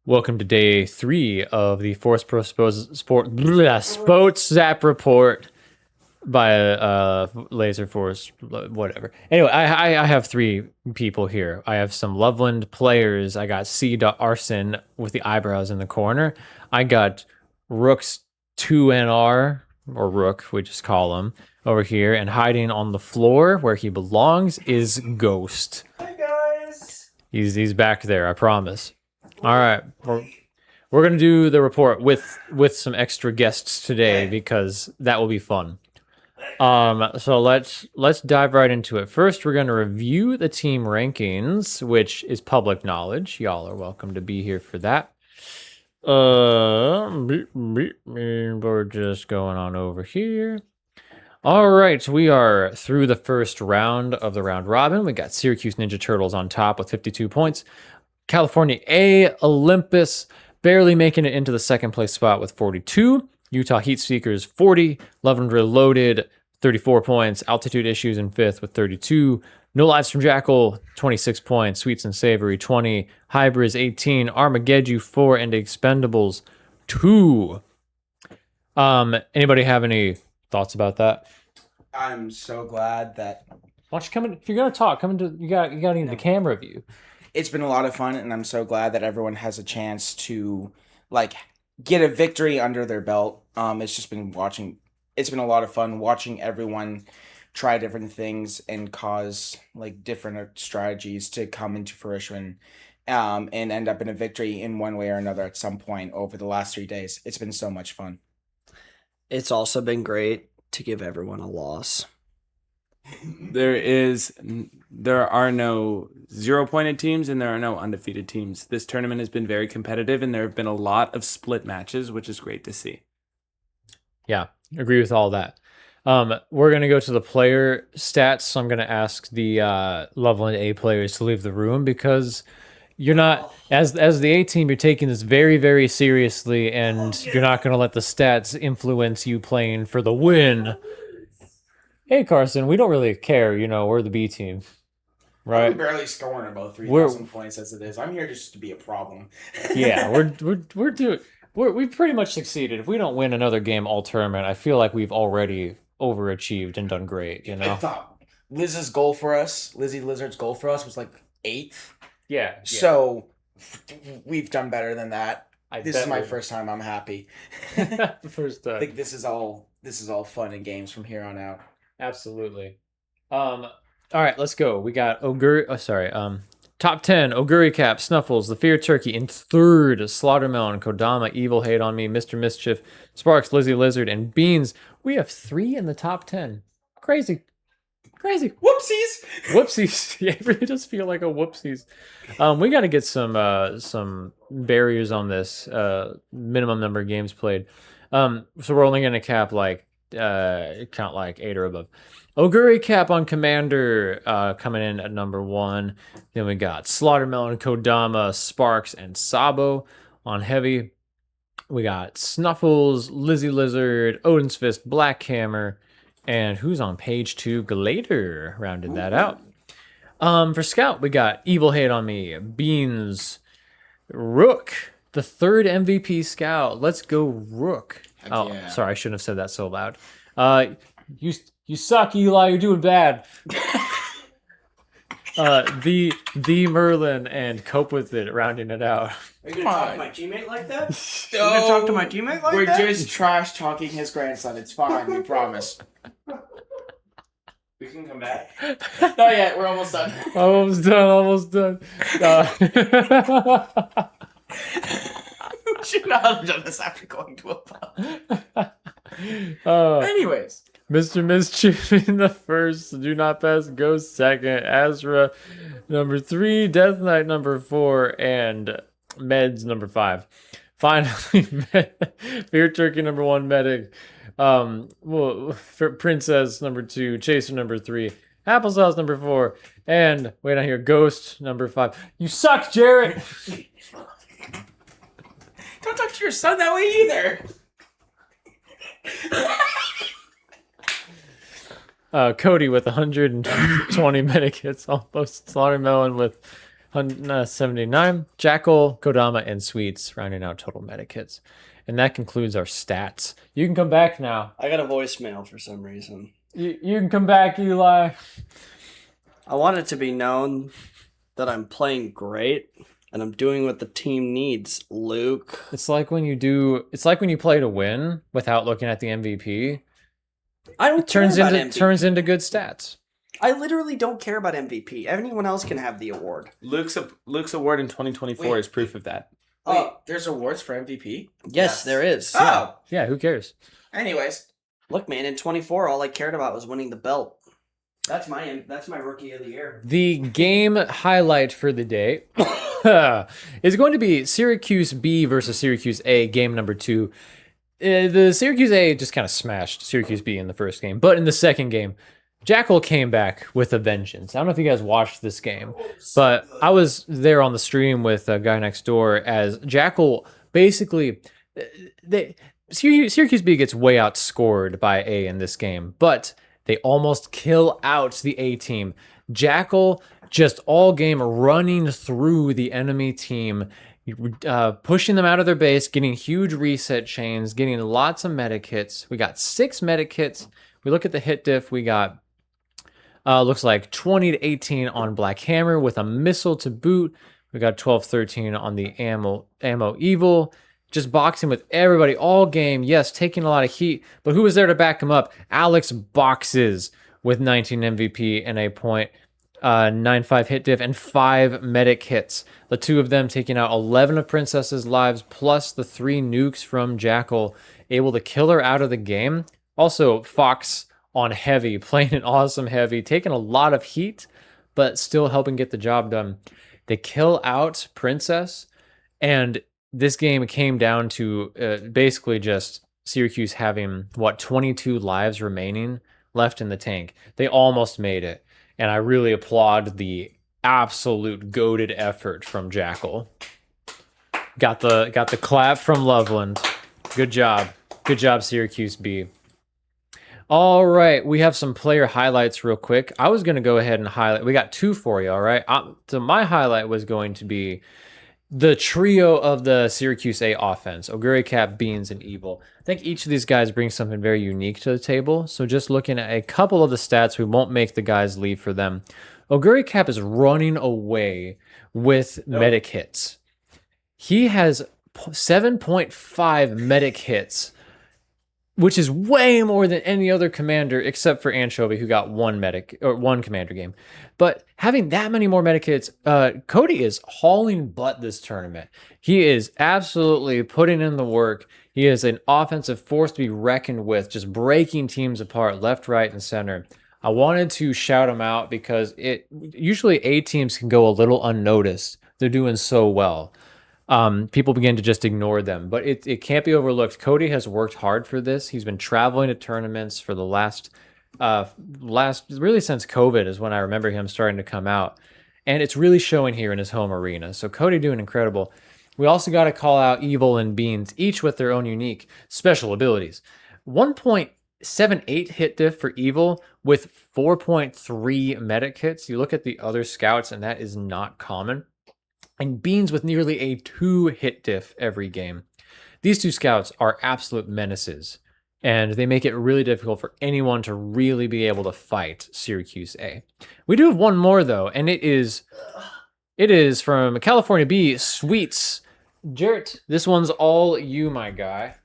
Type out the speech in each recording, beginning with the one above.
Welcome to day 3 of the Force Pro Sports ZAP Report by Laserforce, whatever. Anyway, I have 3 people here. I have some Loveland players. I got C. Arson with the eyebrows in the corner. I got Rook's 2NR, or Rook, we just call him, over here. And hiding on the floor where he belongs is Ghost. Hi, guys. He's back there, I promise. All right, we're gonna do the report with some extra guests today because that will be fun. So let's dive right into it. First, we're gonna review the team rankings, which is public knowledge. Y'all are welcome to be here for that. We're just going on over here. All right, we are through the first round of the round robin. We got Syracuse Ninja Turtles on top with 52 points. California A, Olympus, barely making it into the second place spot with 42. Utah Heat Seekers, 40. Loveland Reloaded, 34 points. Altitude Issues in 5th with 32. No Lives from Jackal, 26 points. Sweets and Savory, 20. Hybrids, 18. Armageddon, 4. And Expendables, 2. Anybody have any thoughts about that? I'm so glad that... Why don't you come in? If you're going to talk, come into... You got to need the camera view. It's been a lot of fun, and I'm so glad that everyone has a chance to, get a victory under their belt. It's been a lot of fun watching everyone try different things and cause, different strategies to come into fruition, and end up in a victory in one way or another at some point over the last 3 days. It's been so much fun. It's also been great to give everyone a loss. There are no 0-pointed teams and there are no undefeated teams. This tournament has been very competitive and there have been a lot of split matches, which is great to see. Yeah, agree with all that. We're going to go to the player stats. So I'm going to ask the Loveland A players to leave the room because you're not, as the A team, you're taking this very, very seriously and you're not going to let the stats influence you playing for the win. Hey, Carson, we don't really care. We're the B team, right? I'm barely scoring about 3,000 points as it is. I'm here just to be a problem. Yeah, we've pretty much succeeded. If we don't win another game all tournament, I feel like we've already overachieved and done great. I thought Liz's goal for us, Lizzie Lizard's goal for us was 8th. Yeah. So we've done better than that. This is my first time. I'm happy. First time. I think this is all fun and games from here on out. Absolutely. All right, let's go. We got top 10, Oguri Cap, Snuffles, The Fear Turkey. In 3rd, Slaughtermelon, Kodama, Evil Hate on Me, Mr. Mischief, Sparks, Lizzie Lizard, and Beans. We have 3 in the top 10. Crazy. Whoopsies. Yeah, it really does feel like a whoopsies. We got to get some barriers on this minimum number of games played. So we're only going to cap count 8 or above. Oguri Cap on Commander coming in at number 1. Then we got Slaughtermelon, Kodama, Sparks, and Sabo on Heavy. We got Snuffles, Lizzie Lizard, Odin's Fist, Black Hammer, and who's on page 2? Glader rounded that out. For Scout, we got Evil Hate on Me, Beans, Rook, the 3rd MVP Scout. Let's go Rook. Yeah. Sorry, I shouldn't have said that so loud. You suck, Eli. You're doing bad. The Merlin and Cope With It, rounding it out. Are you gonna talk to my teammate like that? You're gonna talk to my teammate like that? We're just trash talking his grandson. It's fine. We promise. We can come back. Not yet. We're almost done. Almost done. We should not have done this after going to a pub. Anyways. Mr. Mischief in the 1st, Do Not Pass Ghost 2nd, Azra number 3, Death Knight number 4, and Meds number 5. Finally, Fear Turkey number 1, Medic, Princess number 2, Chaser number 3, Applesauce number 4, and wait on here, Ghost number 5. You suck, Jarrett! Don't talk to your son that way either. Cody with 120 medic hits, almost. Slaughtermelon with 79. Jackal, Kodama, and Sweets rounding out total medic hits. And that concludes our stats. You can come back now. I got a voicemail for some reason. You can come back, Eli. I want it to be known that I'm playing great and I'm doing what the team needs, Luke. It's like when you play to win without looking at the MVP. I don't care about MVP. Turns into good stats. I literally don't care about MVP. Anyone else can have the award. Luke's award in 2024 is proof of that. Wait, there's awards for MVP? Yes, there is. Oh. Yeah, who cares? Anyways. Look, man, in 24, all I cared about was winning the belt. That's my rookie of the year. The game highlight for the day is going to be Syracuse B versus Syracuse A, game number 2. The Syracuse A just kind of smashed Syracuse B in the first game, but in the second game, Jackal came back with a vengeance. I don't know if you guys watched this game, but I was there on the stream with a guy next door as Jackal basically... Syracuse B gets way outscored by A in this game, but they almost kill out the A team. Jackal just all game running through the enemy team, pushing them out of their base, getting huge reset chains, getting lots of medic hits. We got 6 medic hits. We look at the hit diff. We got looks like 20 to 18 on Black Hammer with a missile to boot. We got 12-13 on the ammo evil. Just boxing with everybody all game. Yes, taking a lot of heat, but who was there to back him up? Alex boxes with 19 MVP and a point 9.5 hit diff and 5 medic hits. The 2 of them taking out 11 of Princess's lives plus the 3 nukes from Jackal, able to kill her out of the game. Also, Fox on heavy, playing an awesome heavy, taking a lot of heat, but still helping get the job done. They kill out Princess, and this game came down to basically just Syracuse having, 22 lives remaining left in the tank. They almost made it, and I really applaud the absolute goated effort from Jackal. Got the clap from Loveland. Good job. Good job, Syracuse B. All right, we have some player highlights real quick. I was going to go ahead and highlight. We got 2 for you, all right? So my highlight was going to be the trio of the Syracuse A offense, Oguri Cap, Beans, and Evil. I think each of these guys brings something very unique to the table. So just looking at a couple of the stats, we won't make the guys leave for them. Oguri Cap is running away with medic hits. He has 7.5 medic hits, which is way more than any other commander except for Anchovy, who got 1 medic or 1 commander game. But having that many more medic hits, Cody is hauling butt this tournament. He is absolutely putting in the work. He is an offensive force to be reckoned with, just breaking teams apart left, right, and center. I wanted to shout him out because usually A teams can go a little unnoticed. They're doing so well. People begin to just ignore them, but it can't be overlooked. Cody has worked hard for this. He's been traveling to tournaments for the last really since COVID is when I remember him starting to come out, and it's really showing here in his home arena. So Cody doing incredible. We also got to call out Evil and Beans, each with their own unique special abilities. 1.78 hit diff for Evil with 4.3 medic hits. You look at the other scouts, and that is not common. And Beans with nearly a 2 hit diff every game. These 2 scouts are absolute menaces, and they make it really difficult for anyone to really be able to fight Syracuse A. We do have one more, though, and it is from California B, Sweets. Jarrett, this one's all you, my guy.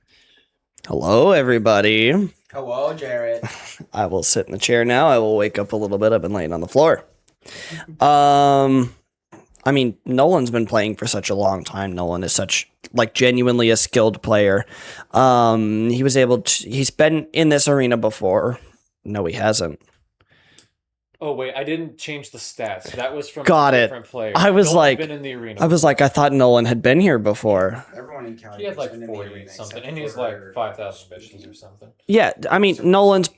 Hello, everybody. Hello, Jarrett. I will sit in the chair now. I will wake up a little bit. I've been laying on the floor. I mean, Nolan's been playing for such a long time. Nolan is such, genuinely a skilled player. He's been in this arena before. No, he hasn't. Oh, wait, I didn't change the stats. That was from Got a it. different player. I was Nolan's been in the arena. I thought Nolan had been here before. Everyone in Cali He had has been in the 40 arena something, except and he's for 5,000 missions or something. Yeah, I mean, Nolan's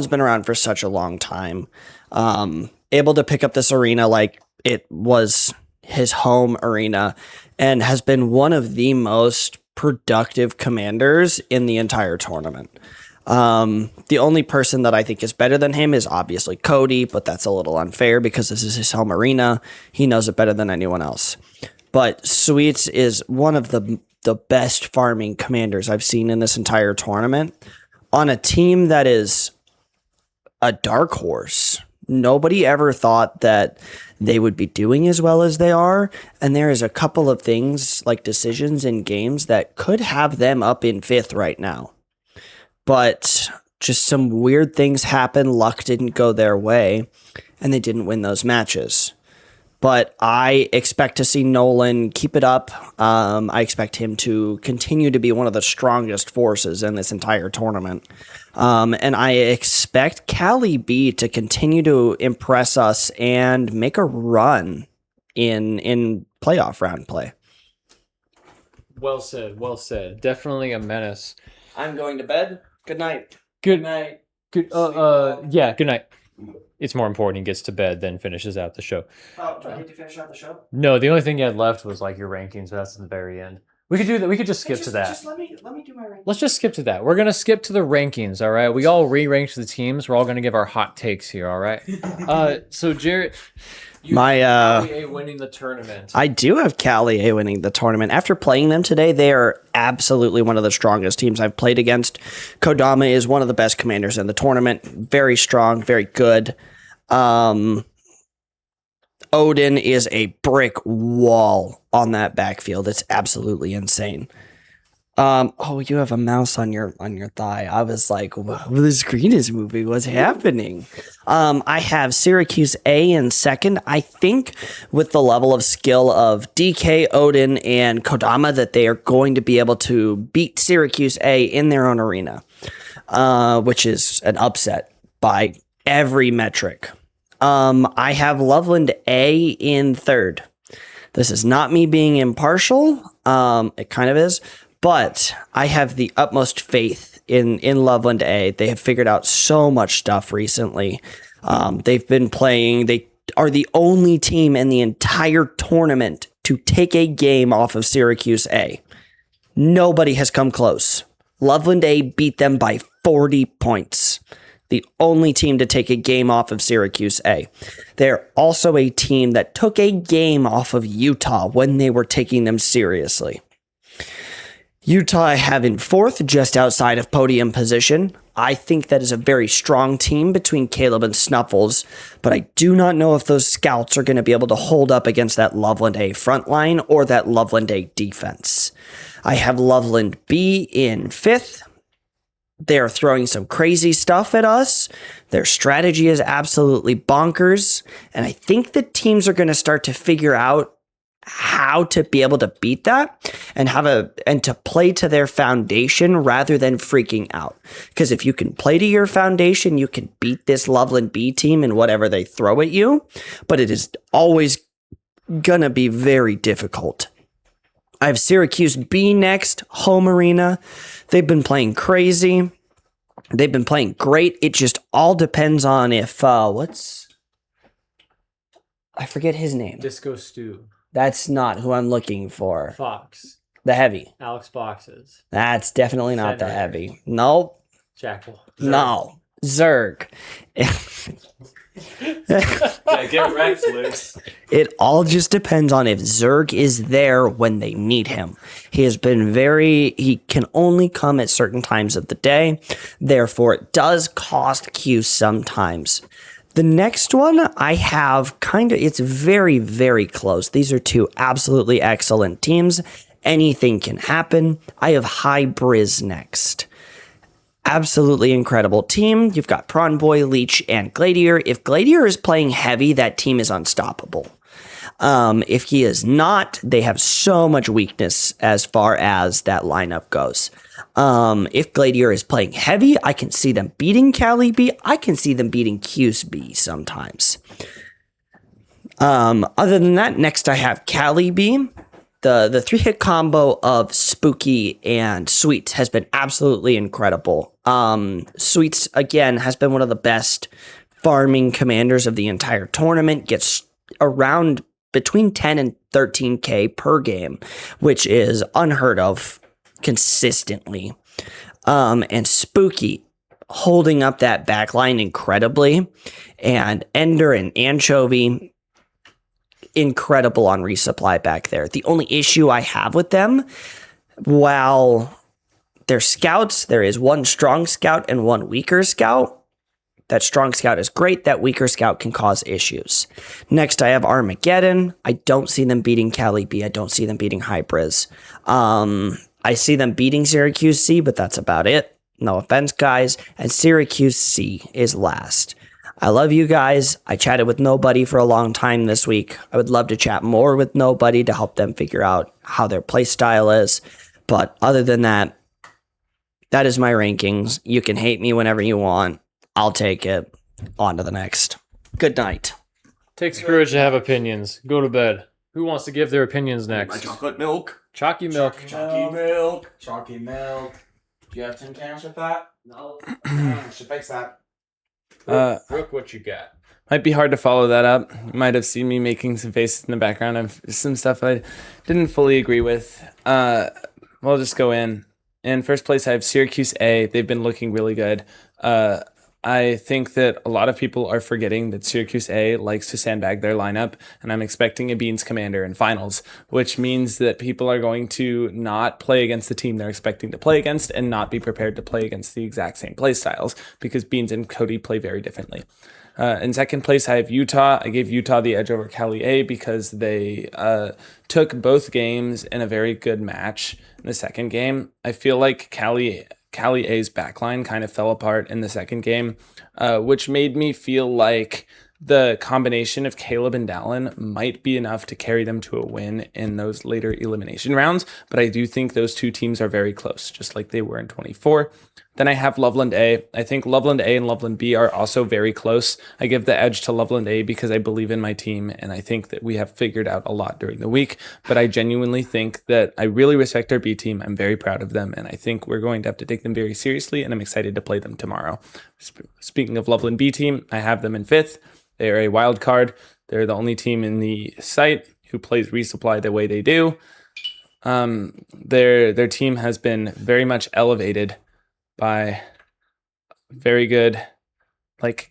been around for such a long time. Able to pick up this arena like it was his home arena, and has been one of the most productive commanders in the entire tournament. The only person that I think is better than him is obviously Cody, but that's a little unfair because this is his home arena. He knows it better than anyone else. But Sweets is one of the best farming commanders I've seen in this entire tournament on a team that is a dark horse. Nobody ever thought that they would be doing as well as they are. And there is a couple of things like decisions in games that could have them up in 5th right now. But just some weird things happen. Luck didn't go their way and they didn't win those matches. But I expect to see Nolan keep it up. I expect him to continue to be one of the strongest forces in this entire tournament. And I expect Cali B to continue to impress us and make a run in playoff round play. Well said. Well said. Definitely a menace. I'm going to bed. Good night. Good night. Good. Yeah. Good night. It's more important he gets to bed than finishes out the show. Oh, do I need to finish out the show? No, the only thing you had left was like your rankings, but that's at the very end. We could do that. We could just skip to that. Just let me do my rankings. Let's just skip to that. We're gonna skip to the rankings. All right. We all re-ranked the teams. We're all gonna give our hot takes here. All right. So Jarrett, Cali winning the tournament. I do have Cali A winning the tournament. After playing them today, they are absolutely one of the strongest teams I've played against. Kodama is one of the best commanders in the tournament. Very strong, very good. Odin is a brick wall on that backfield. It's absolutely insane. Oh, you have a mouse on your thigh. I was like, wow, the screen is moving. What's happening? I have Syracuse A in second. I think with the level of skill of DK, Odin, and Kodama that they are going to be able to beat Syracuse A in their own arena, which is an upset by every metric. I have Loveland A in third. This is not me being impartial. It kind of is. But I have the utmost faith in Loveland A. They have figured out so much stuff recently. They've been playing. They are the only team in the entire tournament to take a game off of Syracuse A. Nobody has come close. Loveland A beat them by 40 points. The only team to take a game off of Syracuse A. They're also a team that took a game off of Utah when they were taking them seriously. Utah I have in fourth, just outside of podium position. I think that is a very strong team between Caleb and Snuffles, but I do not know if those scouts are going to be able to hold up against that Loveland A front line or that Loveland A defense. I have Loveland B in fifth. They're throwing some crazy stuff at us. Their strategy is absolutely bonkers, and I think the teams are going to start to figure out how to be able to beat that and to play to their foundation rather than freaking out. Because if you can play to your foundation, you can beat this Loveland B team in whatever they throw at you, but it is always gonna be very difficult. I have Syracuse B next, home arena. They've been playing crazy. They've been playing great. It just all depends on if I forget his name. Disco Stew. That's not who I'm looking for. Fox. The heavy. Alex Boxes. That's definitely not the heavy. Nope. Jackal. No. Zerg. Yeah, get wrecked, Luke. It all just depends on if Zerg is there when they need him. He can only come at certain times of the day. Therefore, it does cost Q sometimes. The next one I have it's very, very close. These are two absolutely excellent teams. Anything can happen. I have High Briz next. Absolutely incredible team. You've got Prawn Boy, Leech, and Gladiator. If Gladiator is playing heavy, that team is unstoppable. If he is not, they have so much weakness as far as that lineup goes. If Gladiator is playing heavy, I can see them beating Cali B. I can see them beating Q's B sometimes. Other than that, next I have Cali B. The 3-hit combo of Spooky and Sweets has been absolutely incredible. Sweets, again, has been one of the best farming commanders of the entire tournament. Gets around between 10 and 13k per game, which is unheard of consistently. And Spooky holding up that back line incredibly. And Ender and Anchovy, incredible on resupply back there. The only issue I have with them, while they're scouts, there is one strong scout and one weaker scout. That strong scout is great. That weaker scout can cause issues. Next, I have Armageddon. I don't see them beating Cali B. I don't see them beating Hybrids. I see them beating Syracuse C, but that's about it. No offense, guys. And Syracuse C is last. I love you guys. I chatted with nobody for a long time this week. I would love to chat more with nobody to help them figure out how their play style is. But other than that, that is my rankings. You can hate me whenever you want. I'll take it. On to the next. Good night. Takes courage to have opinions. Go to bed. Who wants to give their opinions My next? chocolate milk. Chalky milk. Chalky milk. Chalky milk. Do you have Tim Cans with that? No. Should fix that. Brooke, what you got? Might be hard to follow that up. You might have seen me making some faces in the background of some stuff I didn't fully agree with. We'll just go in. In first place, I have Syracuse A. They've been looking really good. I think that a lot of people are forgetting that Syracuse A likes to sandbag their lineup, and I'm expecting a Beans commander in finals, which means that people are going to not play against the team they're expecting to play against and not be prepared to play against the exact same play styles because Beans and Cody play very differently. In second place, I have Utah. I gave Utah the edge over Cali A because they took both games in a very good match. In the second game, I feel like Cali A's backline kind of fell apart in the second game, which made me feel like the combination of Caleb and Dallin might be enough to carry them to a win in those later elimination rounds. But I do think those two teams are very close, just like they were in 24. Then I have Loveland A. I think Loveland A and Loveland B are also very close. I give the edge to Loveland A because I believe in my team, and I think that we have figured out a lot during the week. But I genuinely think that I really respect our B team. I'm very proud of them, and I think we're going to have to take them very seriously, and I'm excited to play them tomorrow. Speaking of Loveland B team, I have them in 5th. They are a wild card. They're the only team in the site who plays resupply the way they do. Their team has been very much elevated by very good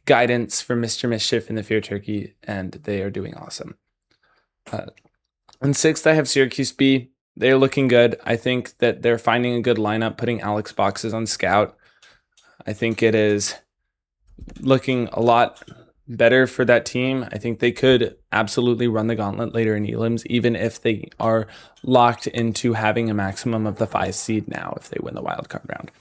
guidance from Mr. Mischief and the Fear Turkey, and they are doing awesome. In 6th, I have Syracuse B. They're looking good. I think that they're finding a good lineup, putting Alex boxes on scout. I think it is looking a lot better for that team. I think they could absolutely run the gauntlet later in elims, even if they are locked into having a maximum of the 5 seed now if they win the wild card round.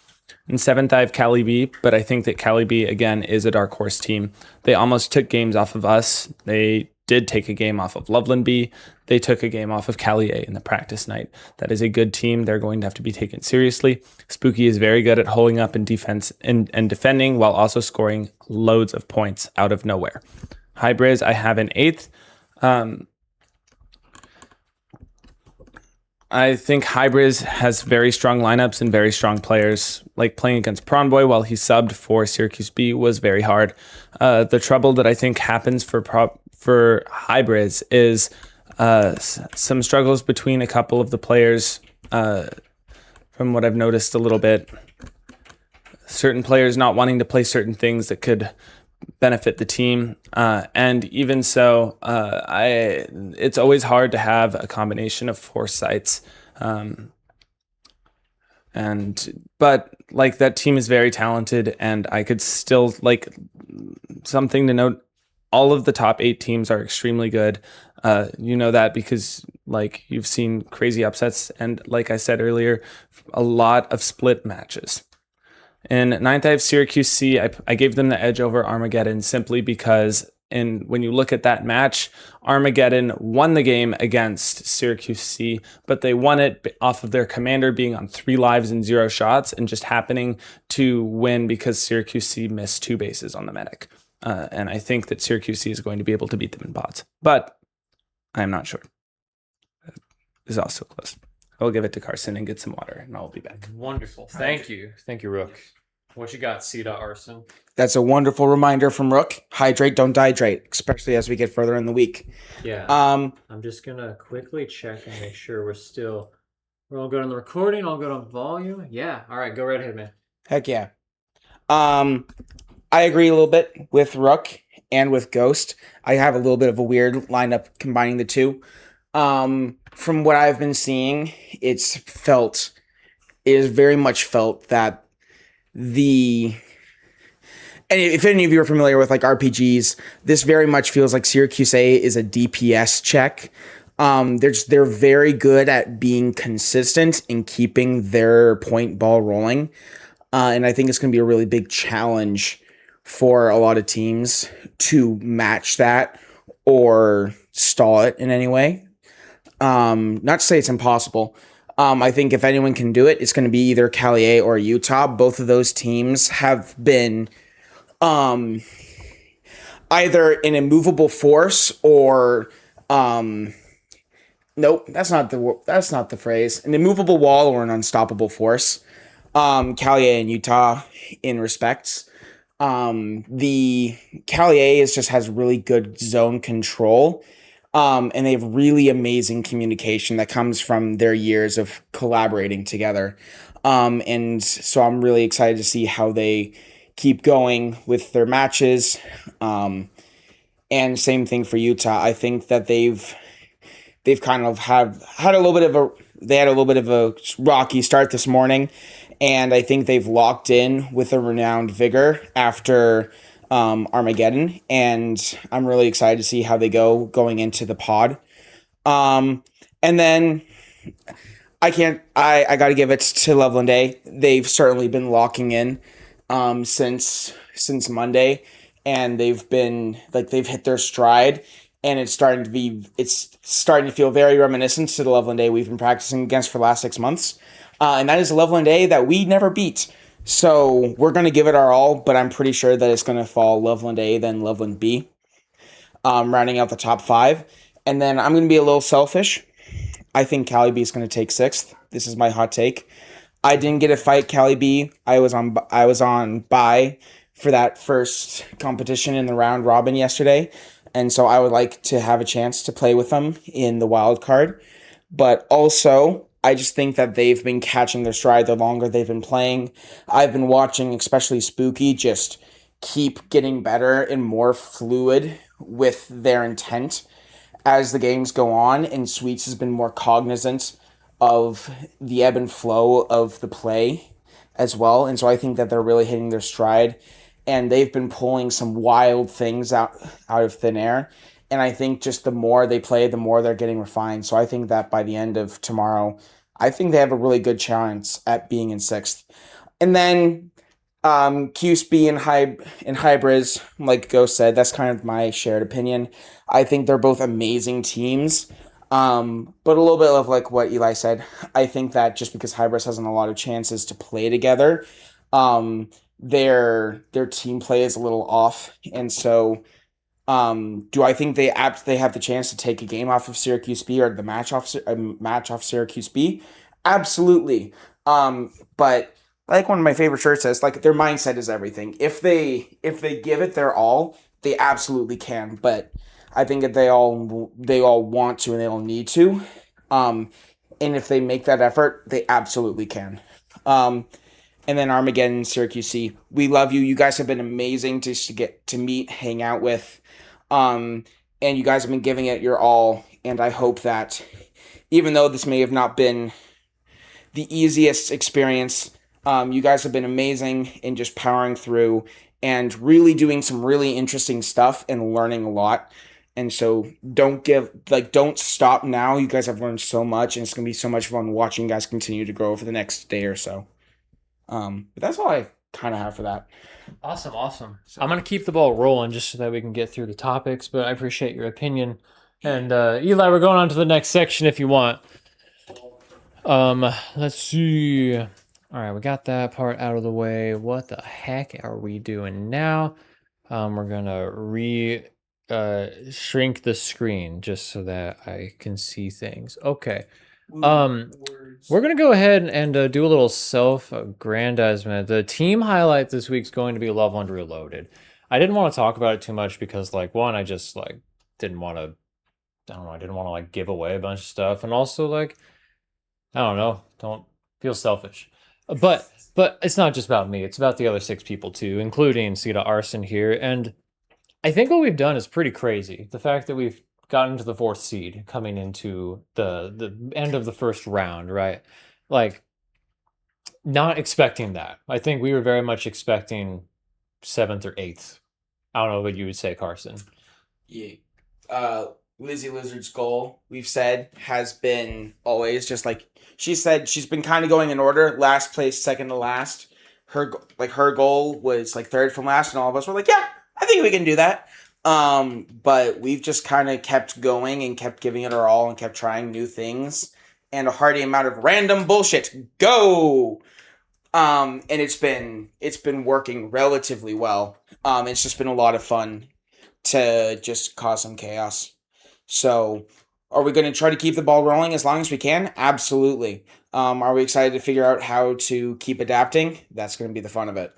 In 7th, I have Cali B, but I think that Cali B, again, is a dark horse team. They almost took games off of us. They did take a game off of Loveland B. They took a game off of Cali A in the practice night. That is a good team. They're going to have to be taken seriously. Spooky is very good at holding up in defense and defending while also scoring loads of points out of nowhere. Hybrids, I have in 8th. I think Hybrids has very strong lineups and very strong players. Like playing against Prawn Boy while he subbed for Syracuse B was very hard. The trouble that I think happens for Hybrids is some struggles between a couple of the players, from what I've noticed a little bit. Certain players not wanting to play certain things that could benefit the team. And even so, it's always hard to have a combination of foresights. But that team is very talented, and I could still something to note. All of the top 8 teams are extremely good. You know that because you've seen crazy upsets. And like I said earlier, a lot of split matches. In 9th, I have Syracuse C. I gave them the edge over Armageddon simply because when you look at that match, Armageddon won the game against Syracuse C, but they won it off of their commander being on 3 lives and 0 shots and just happening to win because Syracuse C missed 2 bases on the medic. And I think that Syracuse C is going to be able to beat them in bots, but I'm not sure. It's also close. I'll give it to Carson and get some water, and I'll be back. Wonderful. Thank you, Rook. What you got, Cedar Arson? That's a wonderful reminder from Rook. Hydrate, don't dehydrate, especially as we get further in the week. Yeah. I'm just gonna quickly check and make sure we're all good on the recording. All good on volume. Yeah. All right. Go right ahead, man. Heck yeah. I agree a little bit with Rook and with Ghost. I have a little bit of a weird lineup combining the two. From what I've been seeing, it is very much felt that the and if any of you are familiar with like RPGs, this very much feels like Syracuse A is a DPS check. They're very good at being consistent in keeping their point ball rolling, and I think it's going to be a really big challenge for a lot of teams to match that or stall it in any way. Not to say it's impossible. I think if anyone can do it, it's going to be either Cali A or Utah. Both of those teams have been either an immovable force or nope, that's not the phrase. An immovable wall or an unstoppable force. Cali A and Utah in respects. The Cali A has really good zone control. And they have really amazing communication that comes from their years of collaborating together. And so I'm really excited to see how they keep going with their matches. And same thing for Utah. I think that they've kind of had a little bit of a rocky start this morning, and I think they've locked in with a renowned vigor after Armageddon, and I'm really excited to see how they going into the pod. And then I got to give it to Loveland A. They've certainly been locking in since Monday, and they've hit their stride, and it's starting to feel very reminiscent to the Loveland A we've been practicing against for the last 6 months. And that is a Loveland A that we never beat. So we're going to give it our all, but I'm pretty sure that it's going to fall Loveland A, then Loveland B, rounding out the top 5. And then I'm going to be a little selfish. I think Cali B is going to take 6th. This is my hot take. I didn't get to fight Cali B. I was on bye for that first competition in the round robin yesterday. And so I would like to have a chance to play with them in the wild card. But also, I just think that they've been catching their stride the longer they've been playing. I've been watching, especially Spooky, just keep getting better and more fluid with their intent as the games go on. And Sweets has been more cognizant of the ebb and flow of the play as well. And so I think that they're really hitting their stride. And they've been pulling some wild things out of thin air. And I think just the more they play, the more they're getting refined. So I think that by the end of tomorrow, I think they have a really good chance at being in 6th. And then QSB and Hybrids, like Ghost said, that's kind of my shared opinion. I think they're both amazing teams. But a little bit of like what Eli said, I think that just because Hybrids hasn't a lot of chances to play together, their team play is a little off, and so do I think they have the chance to take a game off of Syracuse B or the match off Syracuse B? Absolutely. But like one of my favorite shirts says, like their mindset is everything. If they give it their all, they absolutely can. But I think that they all want to and they all need to. And if they make that effort, they absolutely can. And then Armageddon, Syracuse C. We love you. You guys have been amazing to get to meet, hang out with. And you guys have been giving it your all. And I hope that even though this may have not been the easiest experience, you guys have been amazing in just powering through and really doing some really interesting stuff and learning a lot. And so don't stop now. You guys have learned so much, and it's going to be so much fun watching you guys continue to grow over the next day or so. But that's all I kind of have for that. Awesome. So, I'm going to keep the ball rolling just so that we can get through the topics, but I appreciate your opinion. And Eli, we're going on to the next section if you want. Let's see. All right, we got that part out of the way. What the heck are we doing now? We're going to shrink the screen just so that I can see things. Okay. We're gonna go ahead and do a little self-aggrandizement. The team highlight this week's going to be Loveland Reloaded. I didn't want to talk about it too much because, like, one, I just like didn't want to. I don't know. I didn't want to like give away a bunch of stuff, and also like, I don't know. Don't feel selfish. But it's not just about me. It's about the other 6 people too, including Sita Arson here. And I think what we've done is pretty crazy. The fact that we've gotten to the 4th seed coming into the end of the first round, right? Like, not expecting that. I think we were very much expecting 7th or 8th. I don't know what you would say, Carson. Yeah. Lizzie Lizard's goal, we've said, has been always just like she said. She's been kind of going in order: last place, second to last. Her goal was like 3rd from last, and all of us were like, "Yeah, I think we can do that." But we've just kind of kept going and kept giving it our all and kept trying new things and a hearty amount of random bullshit. Go. And it's been working relatively well. It's just been a lot of fun to just cause some chaos. So, are we going to try to keep the ball rolling as long as we can? Absolutely. Are we excited to figure out how to keep adapting? That's going to be the fun of it.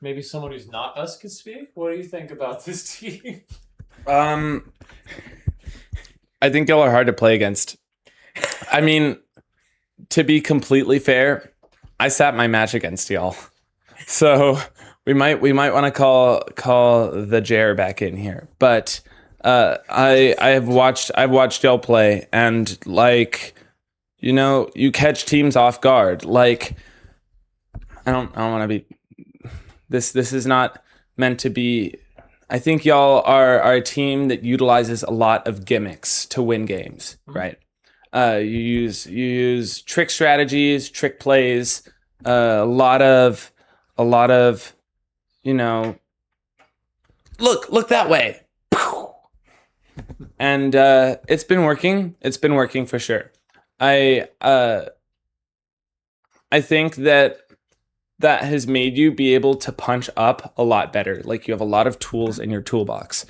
Maybe someone who's not us could speak? What do you think about this team? I think y'all are hard to play against. I mean, to be completely fair, I sat my match against y'all, so we might want to call the Jer back in here. But I've watched y'all play, and like, you know, you catch teams off guard. Like, I don't want to be. This is not meant to be. I think y'all are a team that utilizes a lot of gimmicks to win games, right? You use trick strategies, trick plays, a lot of, you know, look that way, and it's been working. It's been working for sure. I think that has made you be able to punch up a lot better. Like, you have a lot of tools in your toolbox,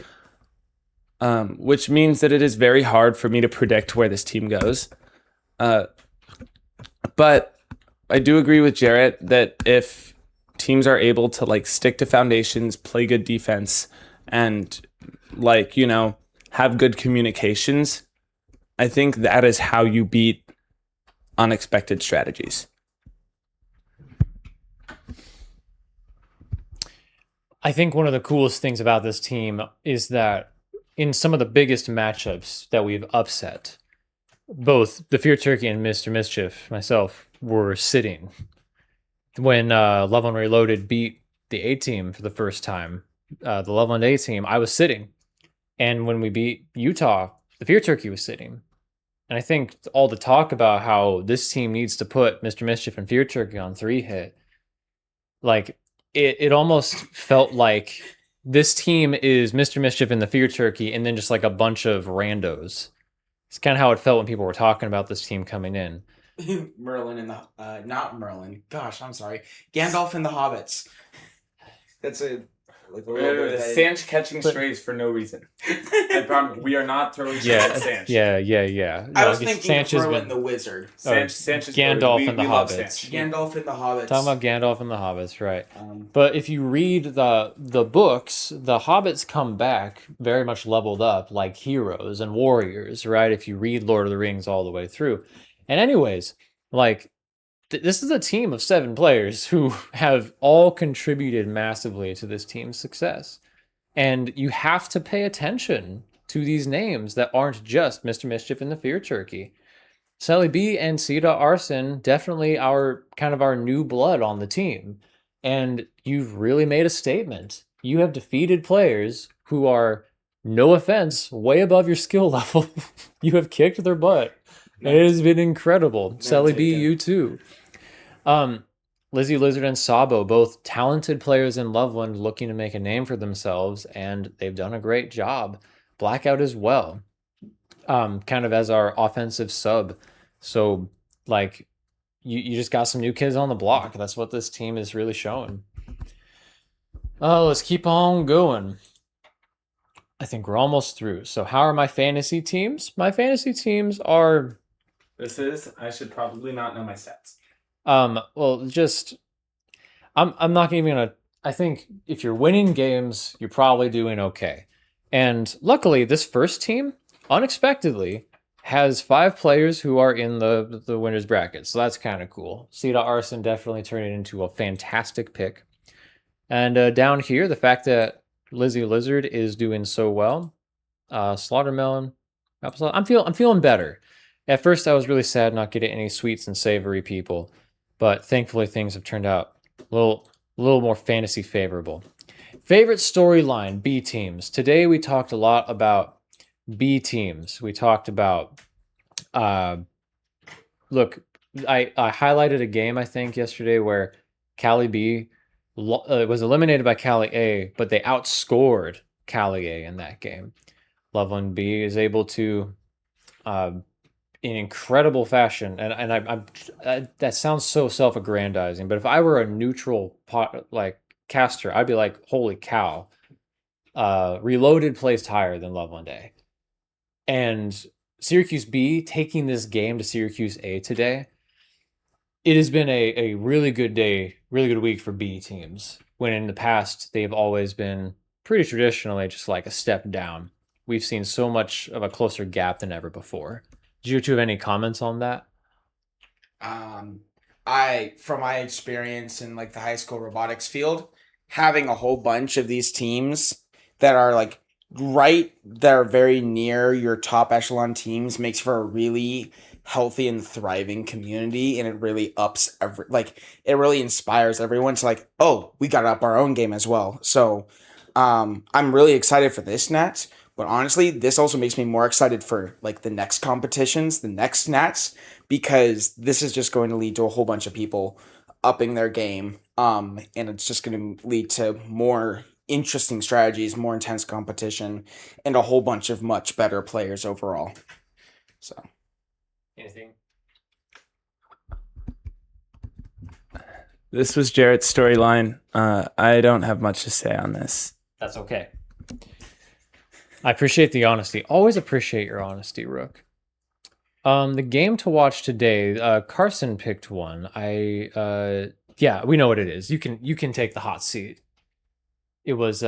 which means that it is very hard for me to predict where this team goes. But I do agree with Jarrett that if teams are able to like stick to foundations, play good defense, and like, you know, have good communications, I think that is how you beat unexpected strategies. I think one of the coolest things about this team is that in some of the biggest matchups that we've upset, both the Fear Turkey and Mr. Mischief, myself, were sitting. When Loveland Reloaded beat the A team for the first time, the Loveland A team, I was sitting. And when we beat Utah, the Fear Turkey was sitting. And I think all the talk about how this team needs to put Mr. Mischief and Fear Turkey on 3-hit, like, it almost felt like this team is Mr. Mischief and the Fear Turkey, and then just like a bunch of randos. It's kind of how it felt when people were talking about this team coming in. Merlin and the not Merlin. Gosh, I'm sorry. Gandalf and the Hobbits. That's a like a little bit. Sanch catching strays for no reason. I promise we are not throwing shit at Sanch. Yeah. I No, was thinking of Merlin the Wizard. Sanch is Gandalf and the Hobbits. Gandalf and the Hobbits. Talking about Gandalf and the Hobbits, right? But if you read the books, the Hobbits come back very much leveled up, like heroes and warriors, right? If you read Lord of the Rings all the way through. And anyways, like, this is a team of 7 players who have all contributed massively to this team's success. And you have to pay attention to these names that aren't just Mr. Mischief and the Fear Turkey. Sally B and Sita Arson, definitely our new blood on the team. And you've really made a statement. You have defeated players who are, no offense, way above your skill level. You have kicked their butt. It has been incredible. Sally B, you too. Lizzie Lizard and Sabo, both talented players in Loveland looking to make a name for themselves, and they've done a great job. Blackout as well, kind of as our offensive sub. So, like, you just got some new kids on the block. That's what this team is really showing. Let's keep on going. I think we're almost through. So how are my fantasy teams? My fantasy teams are... I should probably not know my stats. Well, just... I'm not even gonna... I think if you're winning games, you're probably doing okay. And luckily, this first team, unexpectedly, has 5 players who are in the winners bracket, so that's kind of cool. Cedar Arson definitely turned it into a fantastic pick. And down here, the fact that Lizzie Lizard is doing so well, Slaughtermelon, I'm feeling better. At first, I was really sad not getting any sweets and savory people, but thankfully things have turned out a little more fantasy favorable. Favorite storyline, B teams. Today we talked a lot about B teams. We talked about look, I highlighted a game I think yesterday where Cali B was eliminated by Cali A, but they outscored Cali A in that game. Loveland B is able to in incredible fashion, and I that sounds so self-aggrandizing, but if I were a neutral caster, I'd be like, holy cow, Reloaded placed higher than Loveland A. And Syracuse B taking this game to Syracuse A today, it has been a really good day, really good week for B teams, when in the past they've always been pretty traditionally just like a step down. We've seen so much of a closer gap than ever before. Do you two have any comments on that? From my experience in like the high school robotics field, having a whole bunch of these teams that are like that are very near your top echelon teams makes for a really healthy and thriving community, and it really ups it really inspires everyone to like, oh, we got to up our own game as well. So I'm really excited for this Nats, but honestly, this also makes me more excited for like the next competitions, the next Nats, because this is just going to lead to a whole bunch of people upping their game, and it's just going to lead to more interesting strategies, more intense competition, and a whole bunch of much better players overall. So, Anything? This was Jarrett's storyline. I don't have much to say on this. That's okay. I appreciate the honesty. Always appreciate your honesty, Rook. The game to watch today, Carson picked one. Yeah, we know what it is. You can take the hot seat. It was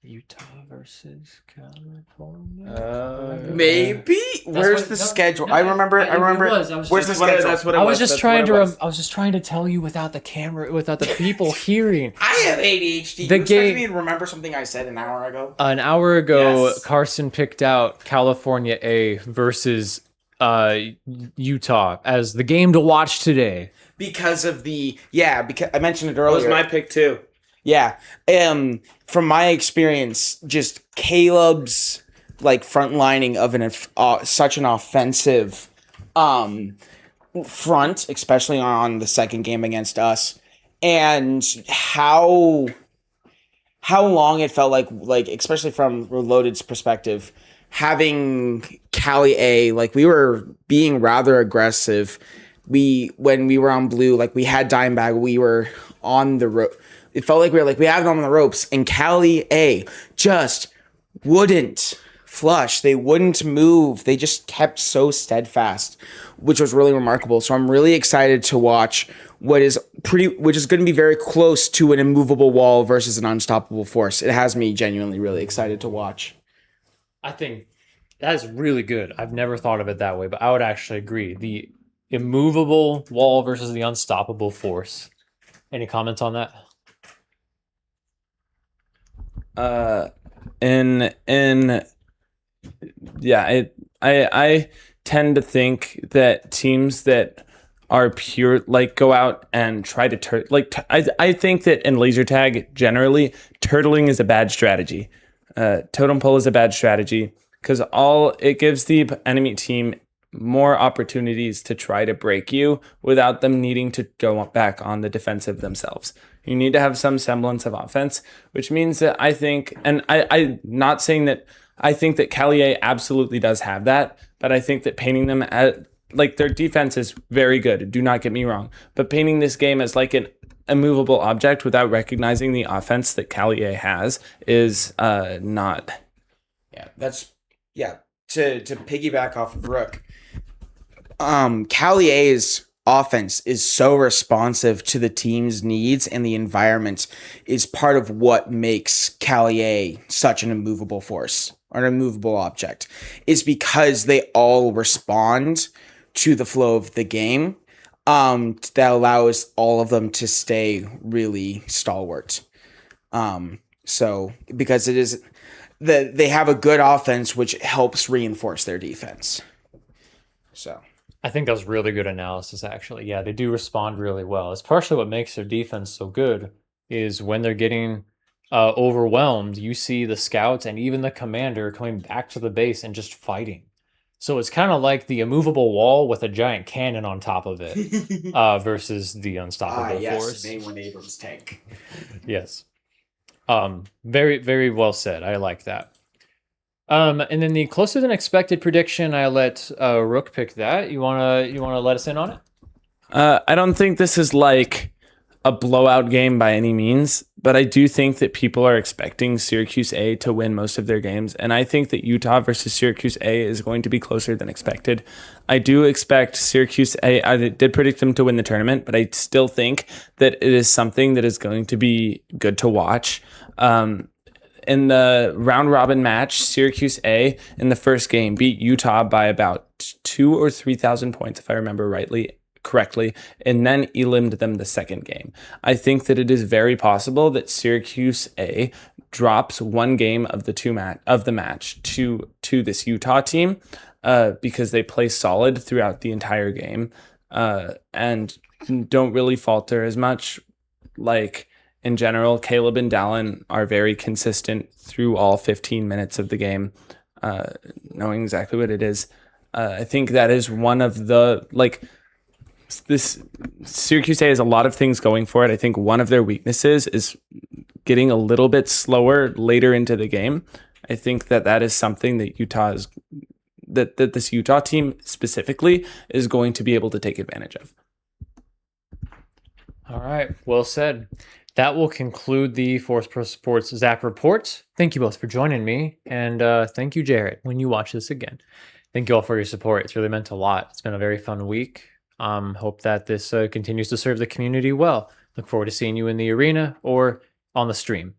Utah versus California. maybe where's the schedule? I remember. Where's the schedule? That's what it I was. was just trying to tell you without the camera, without the people hearing. I have ADHD. The You expect game- me to remember something I said an hour ago? An hour ago, Yes. Carson picked out California A versus Utah as the game to watch today. Because I mentioned it That earlier. was my pick too. Yeah. From my experience, just Caleb's like frontlining of such an offensive front, especially on the second game against us, and how long it felt like especially from Reloaded's perspective, having Cali A, like we were being rather aggressive. When we were on blue, like we had Dimebag, we were on the rope. It felt like we had them on the ropes, and Cali A just wouldn't flush. They wouldn't move. They just kept so steadfast, which was really remarkable. So I'm really excited to watch which is going to be very close to an immovable wall versus an unstoppable force. It has me genuinely really excited to watch. I think that is really good. I've never thought of it that way, but I would actually agree. The immovable wall versus the unstoppable force. Any comments on that? I tend to think that teams that are pure go out and try to I think that in laser tag generally turtling is a bad strategy. Totem pole is a bad strategy because it gives the enemy team more opportunities to try to break you without them needing to go back on the defensive themselves. You need to have some semblance of offense, which means that I think, and I'm not saying that I think that Cali A absolutely does have that, but I think that painting them at their defense is very good. Do not get me wrong, but painting this game as like an immovable object without recognizing the offense that Cali A has is not. To piggyback off of Rook, Cali A's offense is so responsive to the team's needs, and the environment is part of what makes Cali A such an immovable force. or an immovable object, is because they all respond to the flow of the game. That allows all of them to stay really stalwart. So because it is they have a good offense, which helps reinforce their defense. So I think that was really good analysis, actually. Yeah, they do respond really well. It's partially what makes their defense so good is when they're getting overwhelmed, you see the scouts and even the commander coming back to the base and just fighting. So it's kind of like the immovable wall with a giant cannon on top of it versus the unstoppable force. Name Abrams tank. Yes. Very, very well said. I like that. And then the closer than expected prediction, I let Rook pick that. You wanna let us in on it? I don't think this is like a blowout game by any means, but I do think that people are expecting Syracuse A to win most of their games, and I think that Utah versus Syracuse A is going to be closer than expected. I do expect Syracuse A. I did predict them to win the tournament, but I still think that it is something that is going to be good to watch. In the round robin match, Syracuse A in the first game beat Utah by about 2,000 or 3,000 points, if I remember correctly, and then eliminated them the second game. I think that it is very possible that Syracuse A drops one game of the match to this Utah team because they play solid throughout the entire game and don't really falter as much. Like in general, Caleb and Dallin are very consistent through all 15 minutes of the game, knowing exactly what it is. I think that is one of the this Syracuse A has a lot of things going for it. I think one of their weaknesses is getting a little bit slower later into the game. I think that is something that that this Utah team specifically is going to be able to take advantage of. All right, well said. That will conclude the Force Pro Sports ZAP report. Thank you both for joining me, and thank you, Jarrett, when you watch this again. Thank you all for your support. It's really meant a lot. It's been a very fun week. Hope that this continues to serve the community well. Look forward to seeing you in the arena or on the stream.